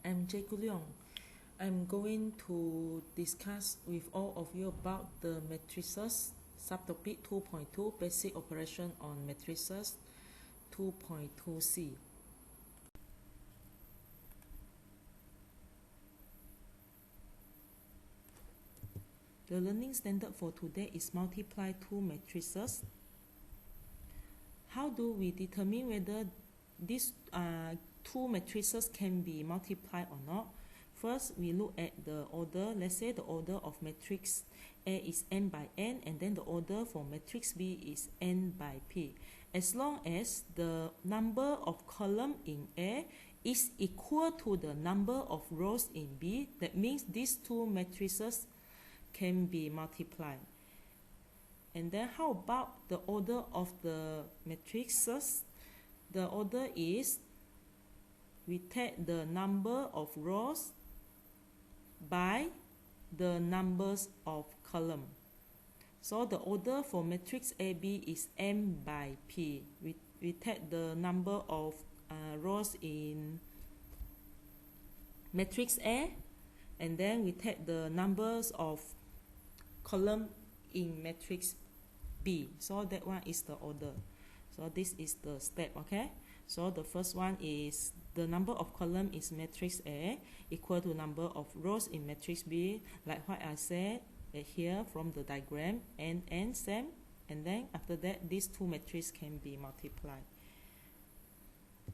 I'm Jae Leong. I'm going to discuss with all of you about the matrices, subtopic 2.2, basic operation on matrices, 2.2c. The learning standard for today is multiply two matrices. How do we determine whether these two matrices can be multiplied or not? First, we look at the order. Let's say the order of matrix A is n by n, and then the order for matrix B is n by p. As long as the number of column in A is equal to the number of rows in B, that means these two matrices can be multiplied. And then how about the order of the matrices? The order is we take the number of rows by the numbers of column. So the order for matrix AB is m by p. We take the number of rows in matrix A, and then we take the numbers of column in matrix B. So that one is the order. So this is the step, okay? So the first one is the number of column is matrix A equal to number of rows in matrix B, like what I said here from the diagram, and same. And then after that, these two matrices can be multiplied.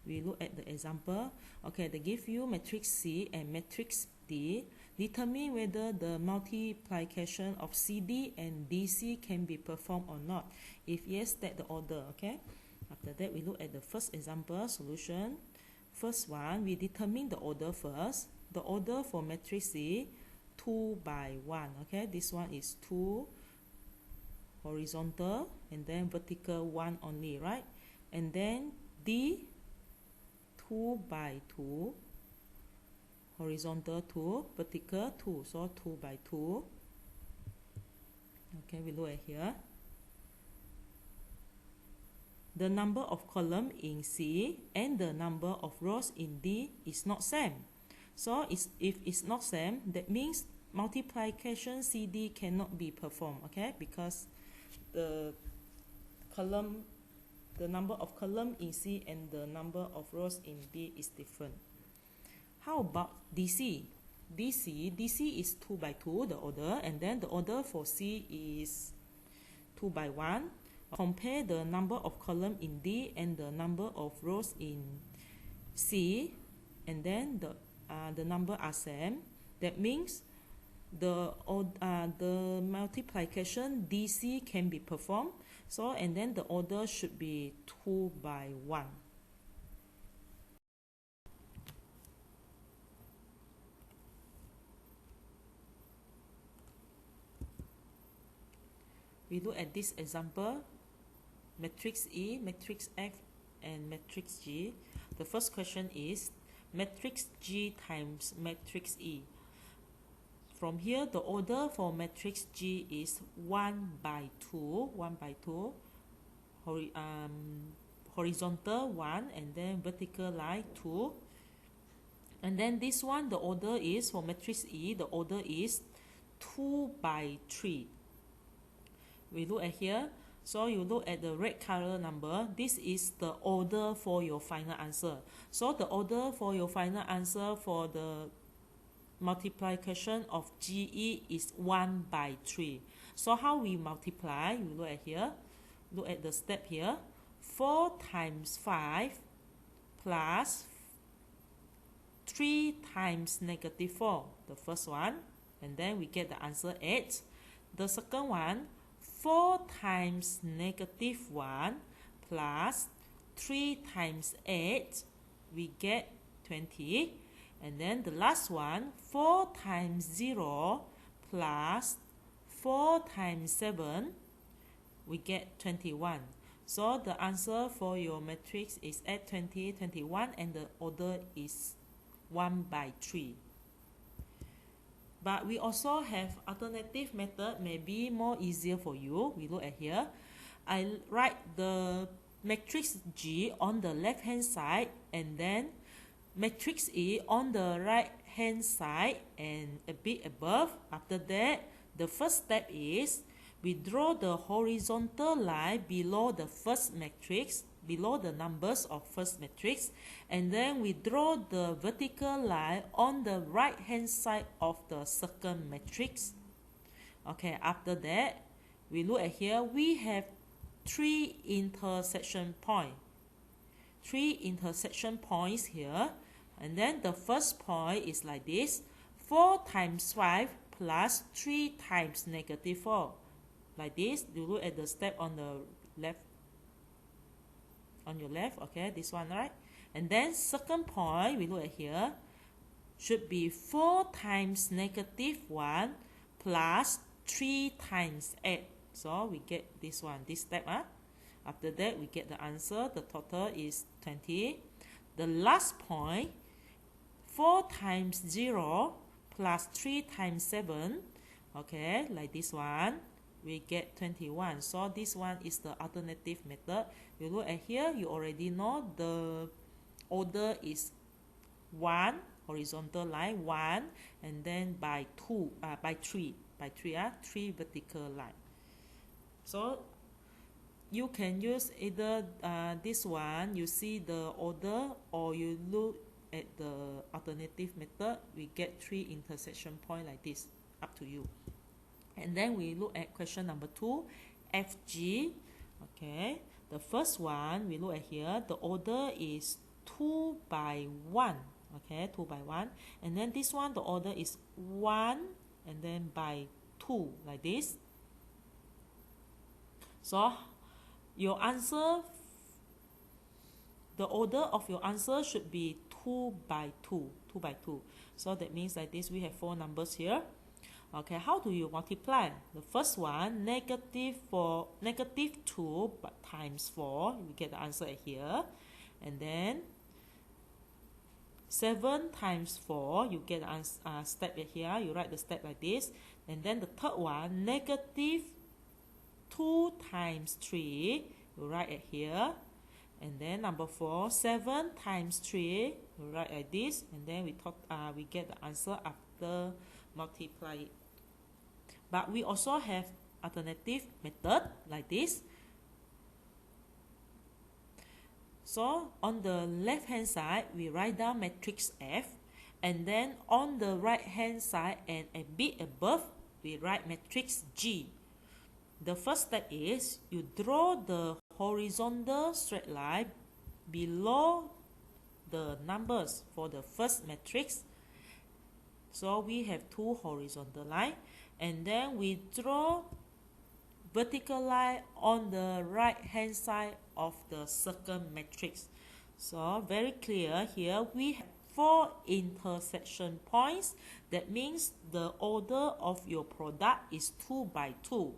We look at the example. Okay, they give you matrix C and matrix D. Determine whether the multiplication of CD and DC can be performed or not. If yes, state the order, okay? After that, we look at the first example solution. First one, we determine the order first. The order for matrix C, 2 by 1, okay? This one is 2 horizontal and then vertical 1 only, right? And then D, 2 by 2, horizontal 2, vertical 2, so 2 by 2. Okay, we look at here. The number of column in C and the number of rows in D is not same. So if it's not same, that means multiplication CD cannot be performed, okay? Because the number of column in C and the number of rows in B is different. How about DC? DC is 2 by 2, the order, and then the order for C is 2 by 1. Compare the number of column in D and the number of rows in C, and then the number are same. That means the multiplication DC can be performed. So, and then the order should be 2 by 1. We look at this example, matrix E, matrix F, and matrix G. The first question is matrix G times matrix E. From here, the order for matrix G is 1 by 2, horizontal 1, and then vertical line 2. And then this one, the order is, for matrix E, the order is 2 by 3. We look at here. So you look at the red color number. This is the order for your final answer. So the order for your final answer for the multiplication of GE is 1 by 3. So how we multiply? You look at here. Look at the step here. 4 times 5 plus 3 times negative 4. The first one. And then we get the answer 8. The second one, 4 times negative 1 plus 3 times 8, we get 20. And then the last one, 4 times 0 plus 4 times 7, we get 21. So the answer for your matrix is 8, 20, 21, and the order is 1 by 3. But we also have alternative method, maybe more easier for you. We look at here. I write the matrix G on the left hand side, and then matrix E on the right hand side and a bit above. After that, the first step is we draw the horizontal line below the first matrix, below the numbers of first matrix, and then we draw the vertical line on the right hand side of the second matrix. Okay, after that, we look at here, we have three intersection points here, and then the first point is like this: 4 times 5 plus 3 times -4. Like this. You look at the step on the left, on your left, okay, this one, right? And then second point, we look at here, should be 4 times -1 plus 3 times 8. So we get this one, this step. After that, we get the answer. The total is 20. The last point, 4 times 0 plus 3 times 7. Okay, like this one, we get 21. So this one is the alternative method. You look at here, you already know the order is 1, horizontal line 1, and then by 2, by 3, 3 vertical line. So you can use either this one, you see the order, or you look at the alternative method. We get 3 intersection point like this, up to you. And then we look at question number 2, FG. Okay, the first one we look at here, the order is 2 by 1. Okay, 2 by 1. And then this one, the order is 1 and then by 2, like this. So your answer, the order of your answer should be 2 by 2. 2 by 2. So that means like this, we have 4 numbers here. Okay, how do you multiply? The first one, -2 times 4, you get the answer here. And then 7 times 4, you get the step here. You write the step like this. And then the third one, -2 times 3, you write it here. And then number 4, 7 times 3, you write like this. And then we get the answer after multiply it. But we also have alternative method like this. So on the left hand side, we write down matrix F, and then on the right hand side and a bit above, we write matrix G. The first step is you draw the horizontal straight line below the numbers for the first matrix. So we have 2 horizontal lines, and then we draw vertical line on the right hand side of the second matrix. So very clear here, we have 4 intersection points. That means the order of your product is 2 by 2.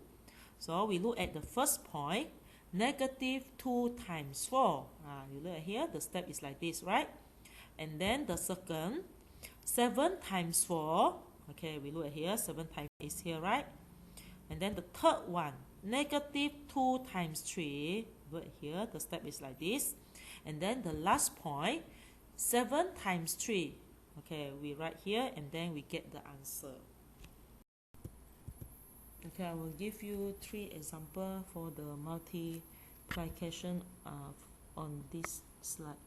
So we look at the first point, -2 times 4. You look at here, the step is like this, right? And then the second, 7 times 4. Okay, we look at here, 7 times is here, right? And then the third one, -2 times 3. Look at here, the step is like this. And then the last point, 7 times 3. Okay, we write here and then we get the answer. Okay, I will give you 3 examples for the multiplication on this slide.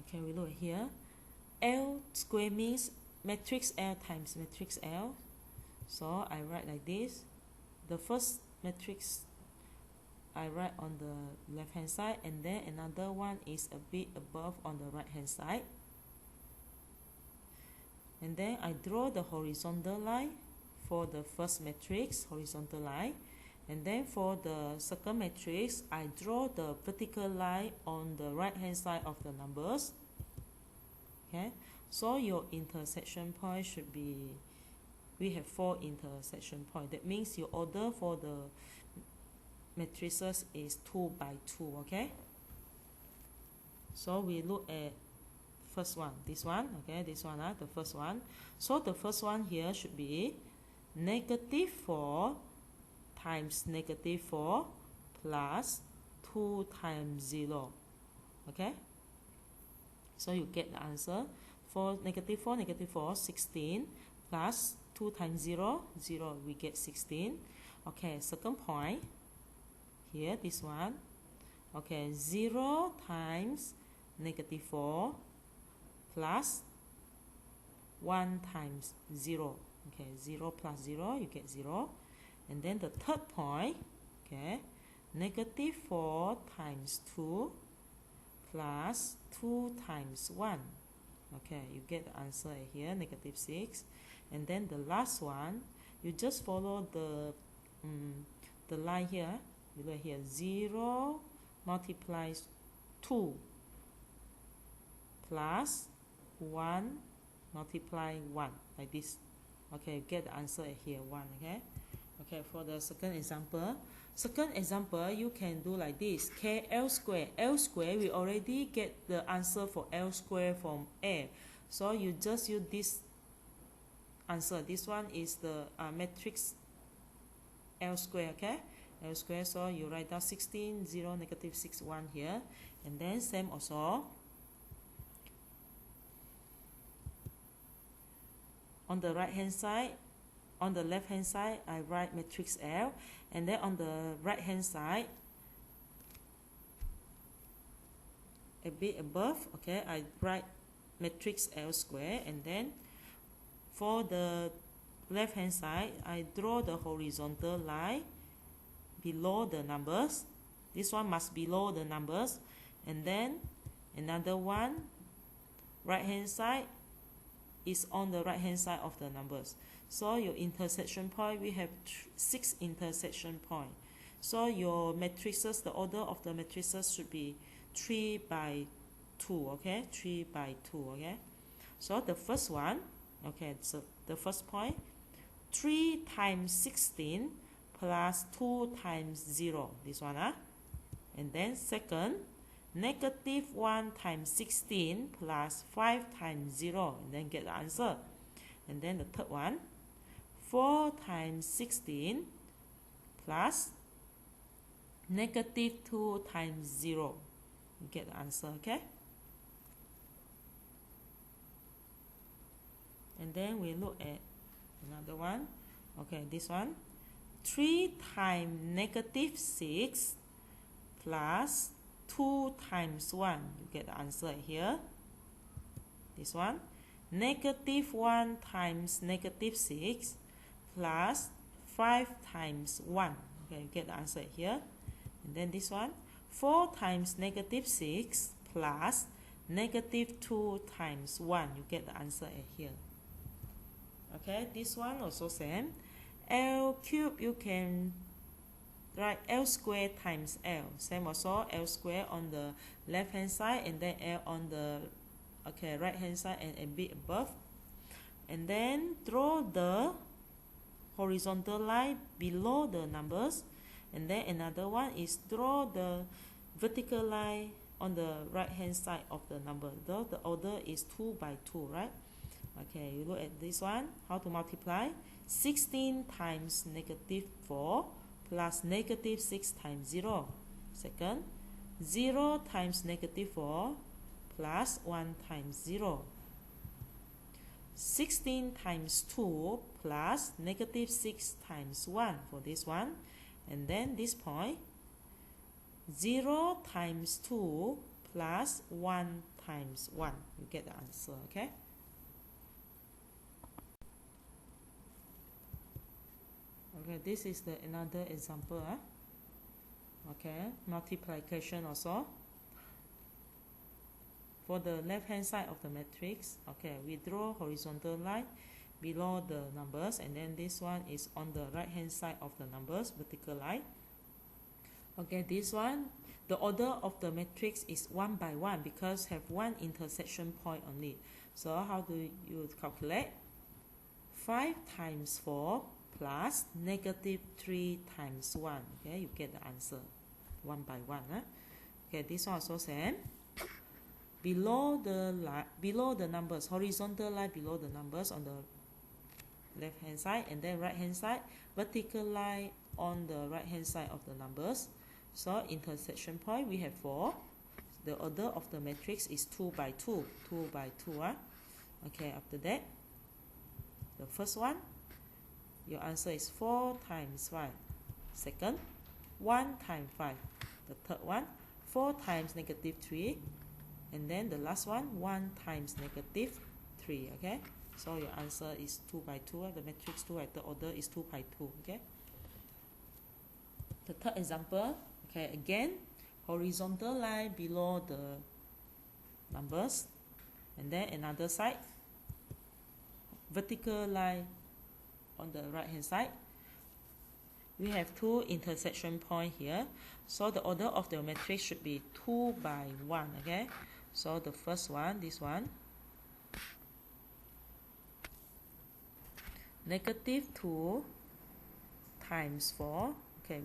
Okay, we look here. L square means matrix L times matrix L. So I write like this. The first matrix I write on the left hand side, and then another one is a bit above on the right hand side. And then I draw the horizontal line for the first matrix, horizontal line. And then for the second matrix, I draw the vertical line on the right hand side of the numbers. Okay, so your intersection point should be, we have 4 intersection points. That means your order for the matrices is 2 by 2. Okay, so we look at first one, this one. Okay, this one, the first one. So the first one here should be -4 times -4 plus 2 times 0. Okay, So you get the answer. For negative 4, 16 plus 2 times 0, 0, we get 16. Okay, second point, here, this one. Okay, 0 times negative 4 plus 1 times 0. Okay, 0 plus 0, you get 0. And then the third point, okay, negative 4 times 2 plus 2 times 1. Okay, you get the answer here, negative 6. And then the last one, you just follow the line here. You look here, 0 multiplies 2 plus 1 multiply 1, like this. Okay, you get the answer here, 1. Okay. Okay, for the second example, you can do like this. L square, we already get the answer for L square from L. So you just use this answer. This one is the matrix L square, okay? L square, so you write down 16, 0, negative 6, 1 here. And then same also. On the right hand side, on the left hand side, I write matrix L, and then on the right hand side, a bit above, okay, I write matrix L square, and then for the left hand side, I draw the horizontal line below the numbers. This one must below the numbers, and then another one, right hand side, is on the right hand side of the numbers. So your intersection point, we have 6 intersection point. So your matrices, the order of the matrices should be 3 by 2, okay? 3 by 2, okay? So the first one, okay, so the first point, 3 times 16 plus 2 times 0, this one, and then second, negative 1 times 16 plus 5 times 0, and then get the answer. And then the third one, 4 times 16 plus negative 2 times 0. You get the answer, okay? And then we look at another one. Okay, this one. 3 times negative 6 plus 2 times 1. You get the answer here. This one. Negative 1 times negative 6 plus 5 times 1. Okay, you get the answer here. And then this one, 4 times negative 6 plus negative 2 times 1. You get the answer here. Okay, this one also same. L cube, you can write L square times L. Same also, L square on the left hand side, and then L on the right hand side and a bit above. And then draw the horizontal line below the numbers. And then another one is draw the vertical line on the right hand side of the number. Though the order is 2 by 2, right? Okay, you look at this one, how to multiply. 16 times negative 4 plus negative 6 times 0. Second, 0 times negative 4 plus 1 times 0. 16 times 2 plus negative 6 times 1 for this one. And then this point, 0 times 2 plus 1 times 1. You get the answer, okay? Okay, this is the another example. Okay, multiplication also. For the left hand side of the matrix, okay, we draw horizontal line below the numbers, and then this one is on the right hand side of the numbers, vertical line. Okay, this one, the order of the matrix is 1 by 1 because have one intersection point only. So how do you calculate? 5 times 4 plus negative 3 times 1. Okay, you get the answer 1 by 1. Okay, this one also same. Below the numbers, horizontal line below the numbers on the left hand side, and then right hand side, vertical line on the right hand side of the numbers. So intersection point we have 4. the order of the matrix is 2 by 2. 2 by 2. Okay, after that, the first one, your answer is 4 times 5. Second, 1 times 5. The third one, 4 times negative 3. And then the last one, 1 times negative 3. Okay, so your answer is 2 by 2. The matrix 2 at the order is 2 by 2. Okay. The third example, okay, again, horizontal line below the numbers, and then another side, vertical line on the right hand side. We have two intersection points here, so the order of the matrix should be 2 by 1. Okay, so the first one, this one, negative 2 times 4. Okay,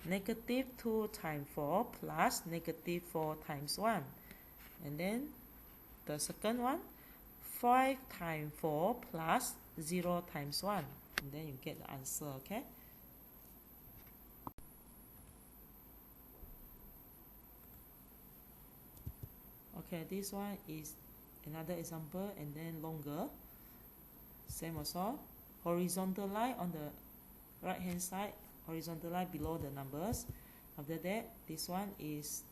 negative 2 times 4 plus negative 4 times 1. And then the second one, 5 times 4 plus 0 times 1. And then you get the answer. Okay. Okay, this one is another example, and then longer. Same also. Horizontal line on the right hand side, horizontal line below the numbers. After that, this one is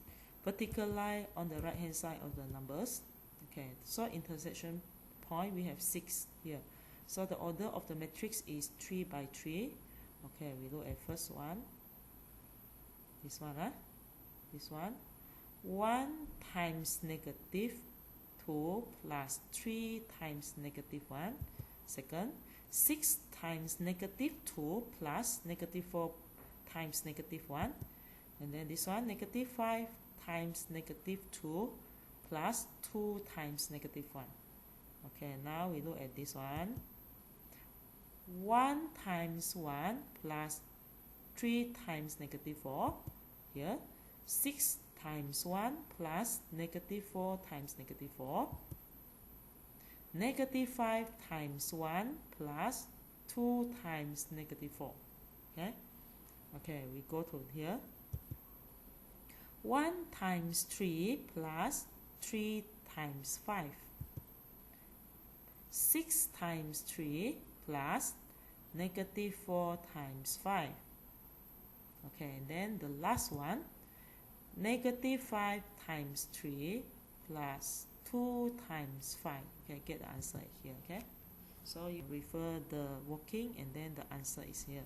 vertical line on the right hand side of the numbers. Okay, so intersection point, we have 6 here. So the order of the matrix is 3 by 3. Okay, we look at first one. This one, this one. 1 times negative 2 plus 3 times negative 1. Second, 6 times negative 2 plus negative 4 times negative 1. And then this one, negative 5 times negative 2 plus 2 times negative 1. Okay, now we look at this one. 1 times 1 plus 3 times negative 4. Here, 6 times 1 plus negative 4 times negative 4. Negative 5 times 1 plus 2 times negative 4. Okay, okay, we go to here. 1 times 3 plus 3 times 5. 6 times 3 plus negative 4 times 5. Okay, and then the last one, negative 5 times 3 plus 2 times 5. Okay, get the answer here. Okay, so you refer the working, and then the answer is here.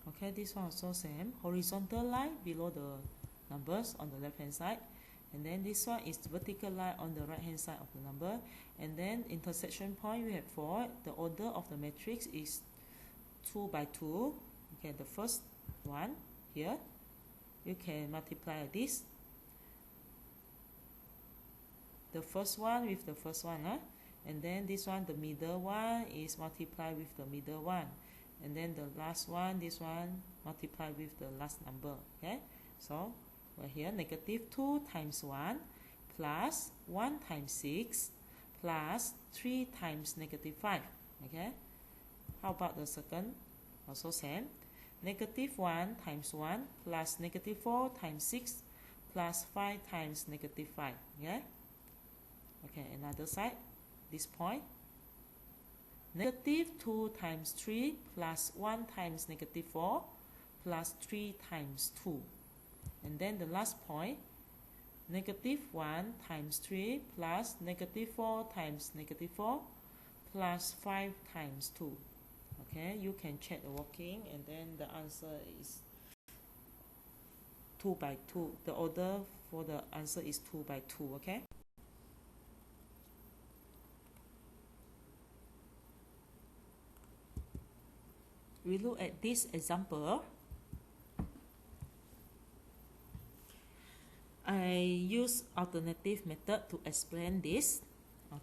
Okay, this one also same. Horizontal line below the numbers on the left hand side, and then this one is vertical line on the right hand side of the number, and then intersection point we have 4. The order of the matrix is 2 by 2. Okay, the first one here, you can multiply like this. The first one with the first one, and then this one, the middle one, is multiplied with the middle one, and then the last one, this one, multiplied with the last number. Okay, so we're here, negative 2 times 1 plus 1 times 6 plus 3 times negative 5. Okay, how about the second? Also same. Negative 1 times 1 plus negative 4 times 6 plus 5 times negative 5. Okay, okay, another side, this point. Negative 2 times 3 plus 1 times negative 4 plus 3 times 2. And then the last point, negative 1 times 3 plus negative 4 times negative 4 plus 5 times 2. Okay, you can check the working, and then the answer is 2 by 2. The order for the answer is 2 by 2. Okay. We look at this example. I use alternative method to explain this.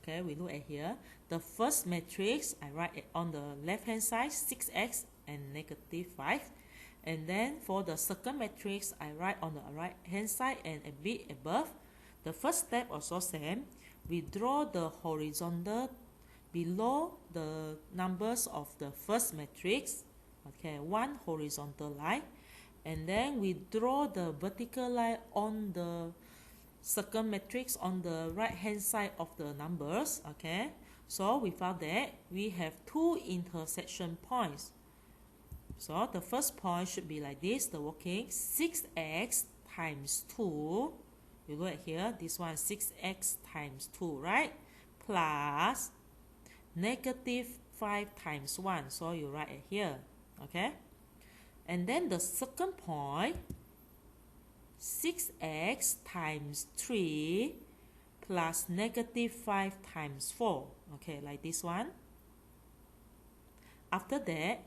Okay, we look at here. The first matrix, I write it on the left hand side, 6x and negative 5. And then for the second matrix, I write on the right hand side and a bit above. The first step also same. We draw the horizontal below the numbers of the first matrix. okay, one horizontal line, and then we draw the vertical line on the second matrix on the right hand side of the numbers. Okay, so we found that we have two intersection points. So the first point should be like this, the working 6x times 2. You look at here, this one 6x times 2, right? Plus negative 5 times 1. So you write it here, okay? And then the second point, 6x times 3 plus negative 5 times 4. Okay, like this one. After that,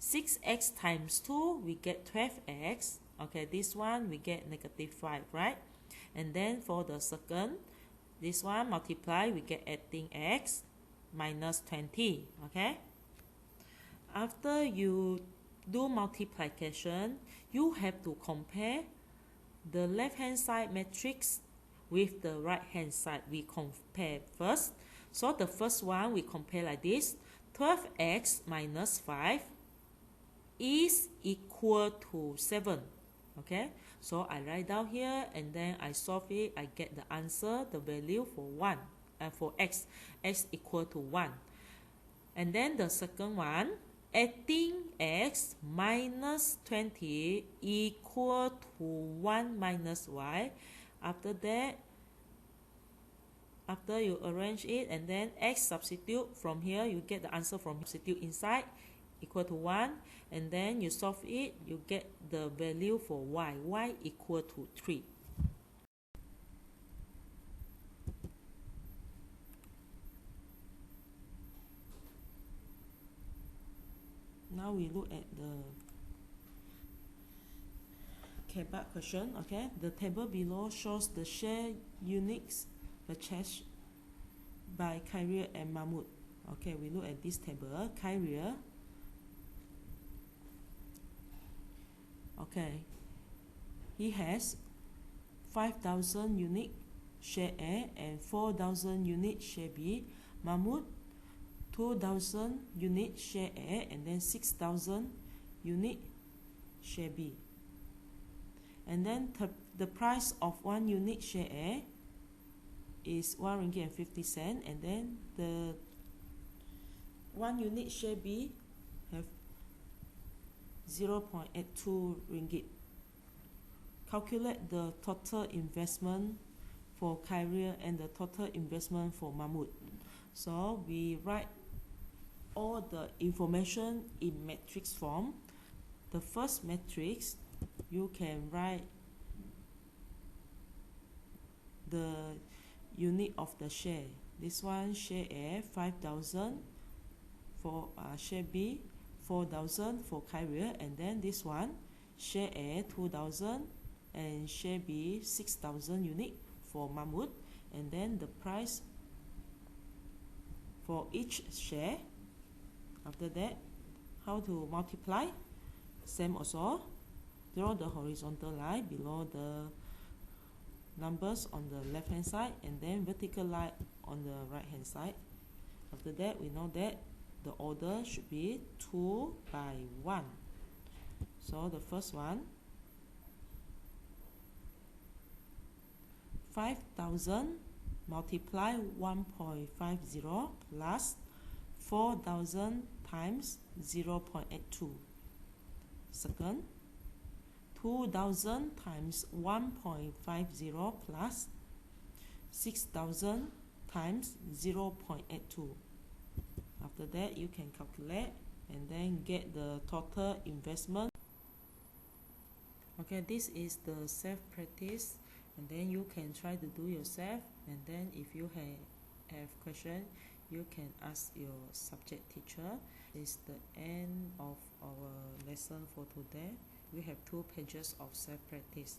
6x times 2, we get 12x. Okay, this one we get negative 5, right? And then for the second, this one multiply, we get 18x minus 20. Okay? After you do multiplication, you have to compare the left hand side matrix with the right hand side. We compare first. So the first one we compare like this, 12x minus 5 is equal to 7. Okay, so I write down here and then I solve it. I get the answer, the value for 1, for x equal to 1. And then the second one, 18x minus 20 equal to 1 minus y. After that, after you arrange it and then x substitute from here, you get the answer from substitute inside, equal to 1, and then you solve it, you get the value for y equal to 3. Now we look at the K-bar question. Okay, the table below shows the share units purchased by Kyrie and Mahmoud. Okay, we look at this table. Kyrie, okay, he has 5,000 unit share A and 4,000 unit share B. Mahmoud, 2,000 unit share A and then 6,000 unit share B. And then the price of 1 unit share A is 1 ringgit and 50 cents, and then the 1 unit share B have 0.82 ringgit. Calculate the total investment for Kyrie and the total investment for Mahmoud. So we write all the information in matrix form. The first matrix, you can write the unit of the share. This one, share A, 5,000, for share B, 4,000 for Kyrie, and then this one, share A, 2,000, and share B, 6,000 unit for Mahmoud, and then the price for each share. After that, how to multiply? Same also, draw the horizontal line below the numbers on the left hand side and then vertical line on the right hand side. After that, we know that the order should be 2 by 1. So the first one, 5,000 multiply 1.50 plus 4,000 times 0.82. Second, 2,000 times 1.50 plus 6,000 times 0.82. After that, you can calculate and then get the total investment. Okay, this is the self-practice, and then you can try to do yourself, and then if you have question, you can ask your subject teacher. It's the end of our lesson for today. We have 2 pages of self-practice.